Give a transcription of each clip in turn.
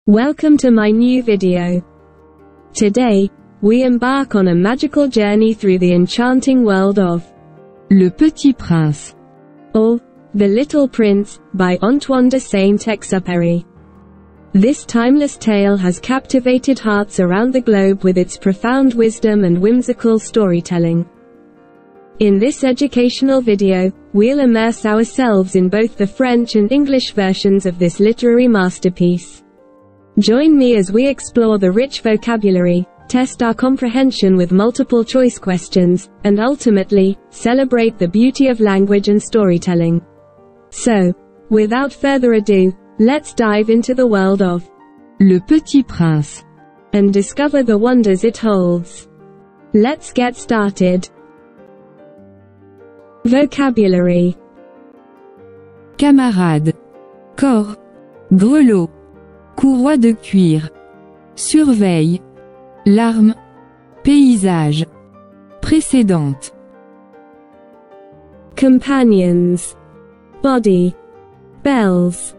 Welcome to my new video. Today, we embark on a magical journey through the enchanting world of Le Petit Prince, or The Little Prince, by Antoine de Saint-Exupéry. This timeless tale has captivated hearts around the globe with its profound wisdom and whimsical storytelling. In this educational video, we'll immerse ourselves in both the French and English versions of this literary masterpiece. Join me as we explore the rich vocabulary, test our comprehension with multiple choice questions, and ultimately, celebrate the beauty of language and storytelling. So, without further ado, let's dive into the world of Le Petit Prince, and discover the wonders it holds. Let's get started. Vocabulary. camarade, corps, grelot, courroie de cuir, surveille, larme, paysage, précédente, Companions. Body. Bells.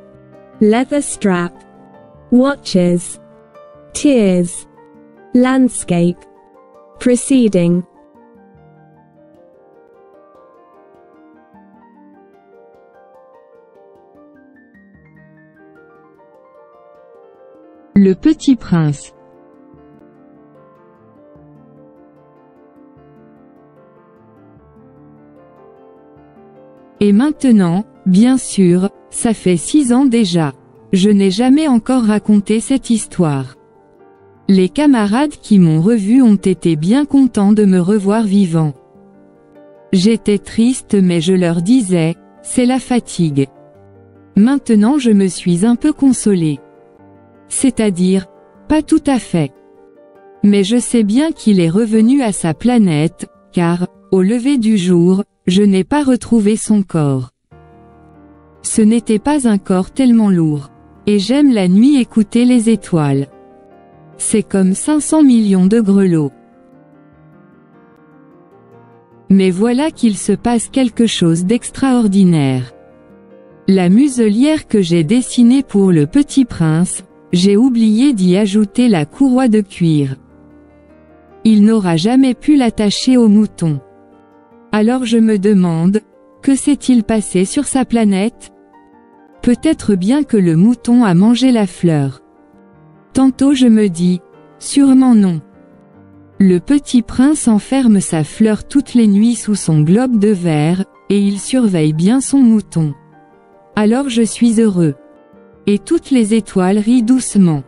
Leather strap. Watches. Tears. Landscape. Preceding. Le Petit Prince. Et maintenant, bien sûr, ça fait 6 ans déjà. Je n'ai jamais encore raconté cette histoire. Les camarades qui m'ont revu ont été bien contents de me revoir vivant. J'étais triste mais je leur disais, c'est la fatigue. Maintenant je me suis un peu consolé. C'est-à-dire, pas tout à fait. Mais je sais bien qu'il est revenu à sa planète, car, au lever du jour, je n'ai pas retrouvé son corps. Ce n'était pas un corps tellement lourd. Et j'aime la nuit écouter les étoiles. C'est comme 500 millions de grelots. Mais voilà qu'il se passe quelque chose d'extraordinaire. La muselière que j'ai dessinée pour le Petit Prince, j'ai oublié d'y ajouter la courroie de cuir. Il n'aura jamais pu l'attacher au mouton. Alors je me demande, que s'est-il passé sur sa planète? Peut-être bien que le mouton a mangé la fleur. Tantôt je me dis, sûrement non. Le Petit Prince enferme sa fleur toutes les nuits sous son globe de verre, et il surveille bien son mouton. Alors je suis heureux. Et toutes les étoiles rient doucement.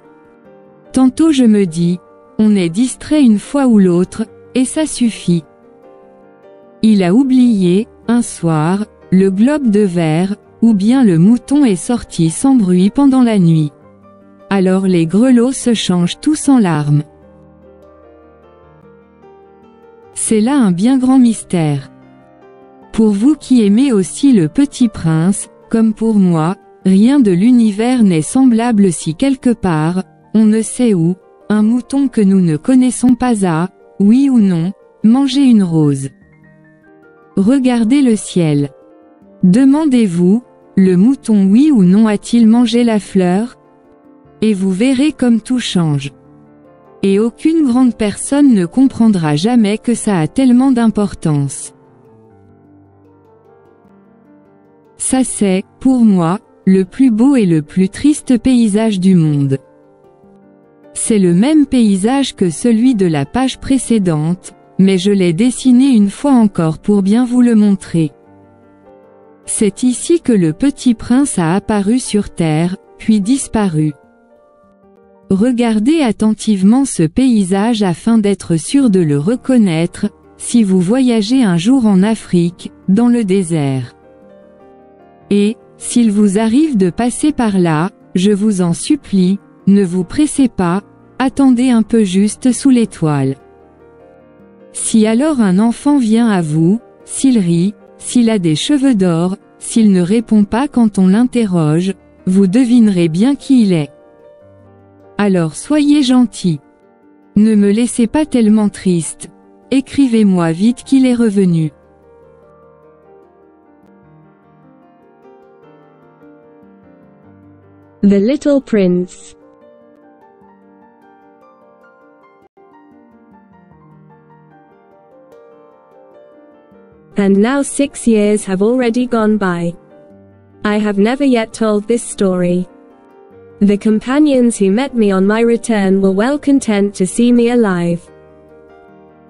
Tantôt je me dis, on est distrait une fois ou l'autre, et ça suffit. Il a oublié, un soir, le globe de verre, ou bien le mouton est sorti sans bruit pendant la nuit. Alors les grelots se changent tous en larmes. C'est là un bien grand mystère. Pour vous qui aimez aussi le Petit Prince, comme pour moi, rien de l'univers n'est semblable si quelque part, on ne sait où, un mouton que nous ne connaissons pas a, oui ou non, mangé une rose. Regardez le ciel. Demandez-vous, le mouton oui ou non a-t-il mangé la fleur? Et vous verrez comme tout change. Et aucune grande personne ne comprendra jamais que ça a tellement d'importance. Ça c'est, pour moi, le plus beau et le plus triste paysage du monde. C'est le même paysage que celui de la page précédente, mais je l'ai dessiné une fois encore pour bien vous le montrer. C'est ici que le Petit Prince a apparu sur Terre, puis disparu. Regardez attentivement ce paysage afin d'être sûr de le reconnaître, si vous voyagez un jour en Afrique, dans le désert. Et, s'il vous arrive de passer par là, je vous en supplie, ne vous pressez pas, attendez un peu juste sous l'étoile. Si alors un enfant vient à vous, s'il rit, s'il a des cheveux d'or, s'il ne répond pas quand on l'interroge, vous devinerez bien qui il est. Alors soyez gentil. Ne me laissez pas tellement triste. Écrivez-moi vite qu'il est revenu. The Little Prince. And now 6 years have already gone by. I have never yet told this story. The companions who met me on my return were well content to see me alive.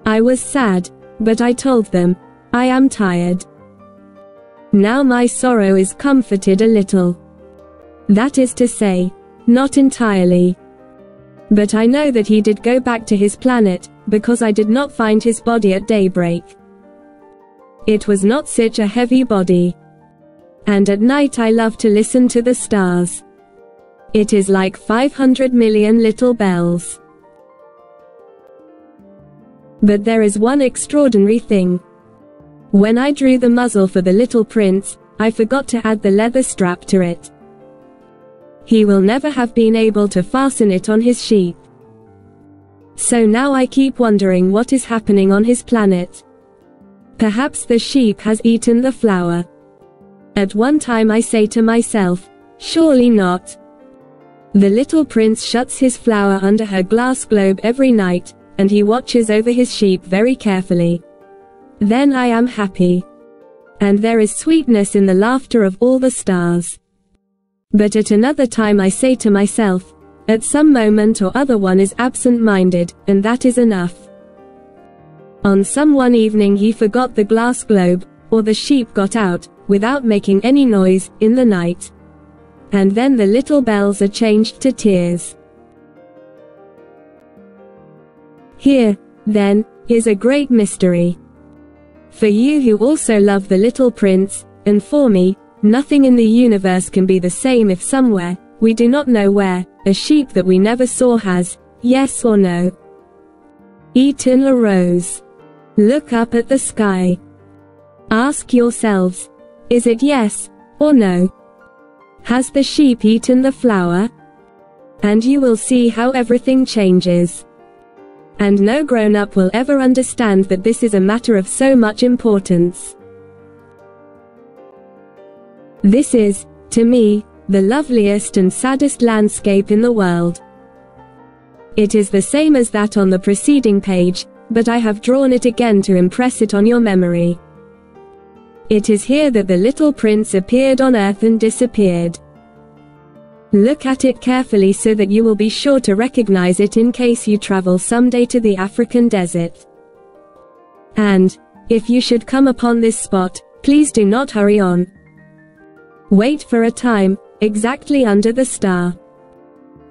I was sad, but I told them, I am tired. Now my sorrow is comforted a little. That is to say, not entirely. But I know that he did go back to his planet, because I did not find his body at daybreak. It was not such a heavy body. And at night I love to listen to the stars. It is like 500 million little bells. But there is one extraordinary thing. When I drew the muzzle for the little prince, I forgot to add the leather strap to it. He will never have been able to fasten it on his sheep. So now I keep wondering what is happening on his planet. Perhaps the sheep has eaten the flour. At one time I say to myself, surely not. The little prince shuts his flour under her glass globe every night, and he watches over his sheep very carefully. Then I am happy. And there is sweetness in the laughter of all the stars. But at another time I say to myself, at some moment or other one is absent-minded, and that is enough. On some one evening he forgot the glass globe, or the sheep got out, without making any noise, in the night. And then the little bells are changed to tears. Here, then, is a great mystery. For you who also love the little prince, and for me, nothing in the universe can be the same if somewhere, we do not know where, a sheep that we never saw has, yes or no, eaten a rose. Look up at the sky. Ask yourselves, is it yes, or no? Has the sheep eaten the flour? And you will see how everything changes. And no grown-up will ever understand that this is a matter of so much importance. This is, to me, the loveliest and saddest landscape in the world. It is the same as that on the preceding page, but I have drawn it again to impress it on your memory. It is here that the little prince appeared on earth and disappeared. Look at it carefully so that you will be sure to recognize it in case you travel someday to the African desert. And, if you should come upon this spot, please do not hurry on. Wait for a time, exactly under the star.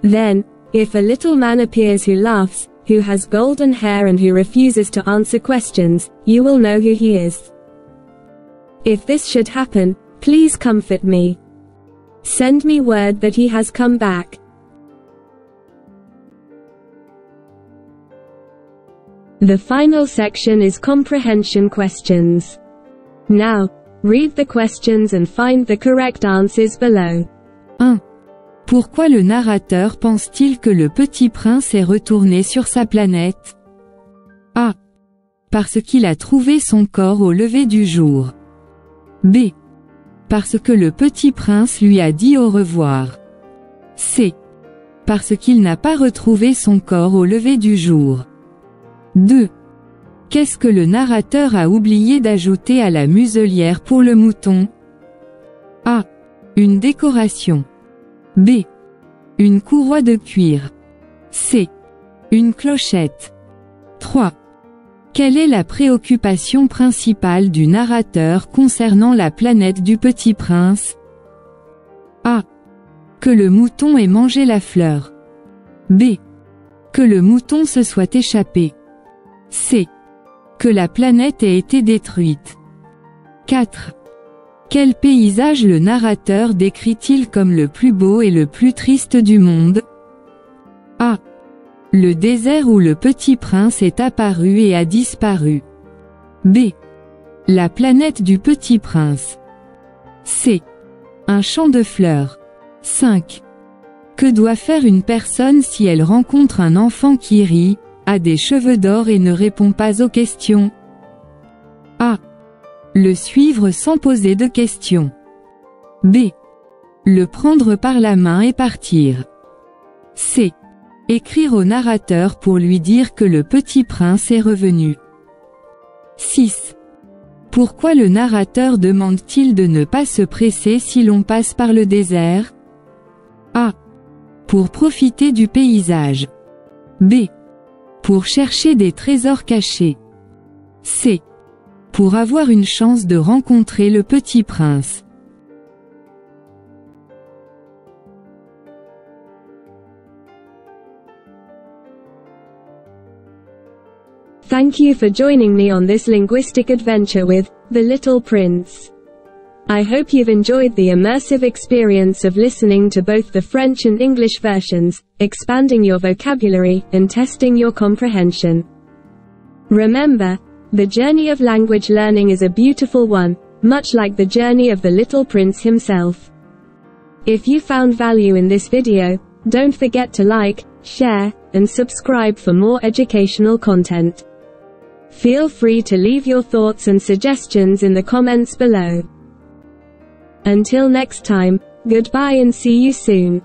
Then, if a little man appears who laughs, who has golden hair and who refuses to answer questions, you will know who he is. If this should happen, please comfort me. Send me word that he has come back. The final section is comprehension questions. Now, read the questions and find the correct answers below. 1. Pourquoi le narrateur pense-t-il que le petit prince est retourné sur sa planète? A. Parce qu'il a trouvé son corps au lever du jour. B. Parce que le petit prince lui a dit au revoir. C. Parce qu'il n'a pas retrouvé son corps au lever du jour. 2. Qu'est-ce que le narrateur a oublié d'ajouter à la muselière pour le mouton? A. Une décoration. B. Une courroie de cuir. C. Une clochette. 3. Quelle est la préoccupation principale du narrateur concernant la planète du Petit Prince? A. Que le mouton ait mangé la fleur. B. Que le mouton se soit échappé. C. Que la planète ait été détruite. 4. Quel paysage le narrateur décrit-il comme le plus beau et le plus triste du monde? A. Le désert où le Petit Prince est apparu et a disparu. B. La planète du Petit Prince. C. Un champ de fleurs. 5. Que doit faire une personne si elle rencontre un enfant qui rit, a des cheveux d'or et ne répond pas aux questions? A. Le suivre sans poser de questions. B. Le prendre par la main et partir. C. Écrire au narrateur pour lui dire que le Petit Prince est revenu. 6. Pourquoi le narrateur demande-t-il de ne pas se presser si l'on passe par le désert? A. Pour profiter du paysage. B. Pour chercher des trésors cachés. C. Pour avoir une chance de rencontrer le petit prince. Thank you for joining me on this linguistic adventure with The Little Prince. I hope you've enjoyed the immersive experience of listening to both the French and English versions, expanding your vocabulary and testing your comprehension. Remember, the journey of language learning is a beautiful one, much like the journey of the Little Prince himself. If you found value in this video, don't forget to like, share, and subscribe for more educational content. Feel free to leave your thoughts and suggestions in the comments below. Until next time, goodbye and see you soon.